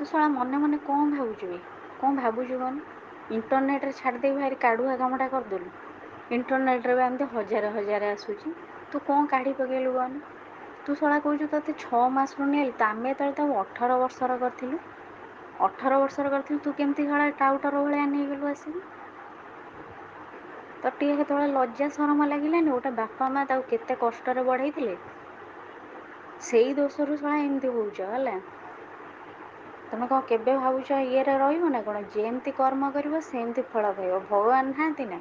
ତୁ ଶଳା ମନେ ମନେ କ'ଣ ଭାବୁଛୁ ବେ? କ'ଣ ଭାବୁଛୁ କହନି? ଇଣ୍ଟରନେଟ୍ରେ ଛାଡ଼ିଦେଇ ଭାରି କାଢ଼ୁଆ କାମଟା କରିଦେଲୁ। ଇଣ୍ଟରନେଟ୍ରେ ବି ଏମିତି ହଜାରେ ହଜାରେ ଆସୁଛି। ତୁ କ'ଣ କାଢ଼ି ପକେଇଲୁ କହନି? ତୁ ଶଳା କହୁଛୁ ତୋତେ 6 ମାସରୁ ନେଲି। ଆମେ ଯେତେବେଳେ ତାକୁ 18 ବର୍ଷର କରିଥିଲୁ, 18 ବର୍ଷର କରିଥିଲୁ, ତୁ କେମିତି ଶଳା ଟାଉଟର ଭଳିଆ ନେଇଗଲୁ ଆସିକି? ତ ଟିକେ କେତେବେଳେ ଲଜ୍ଜା ସରମ ଲାଗିଲାନି? ଗୋଟେ ବାପା ମା ତାକୁ କେତେ କଷ୍ଟରେ ବଢ଼େଇଥିଲେ, ସେଇ ଦୋଷରୁ ଶଳା ଏମିତି ହଉଛ ହେଲା। ତମେ କ'ଣ କେବେ ଭାବୁଛ ଇଏରେ ରହିବ ନା କ'ଣ? ଯେମିତି କର୍ମ କରିବ ସେମିତି ଫଳ ପାଇବ। ଭଗବାନ ନାହାନ୍ତି ନା?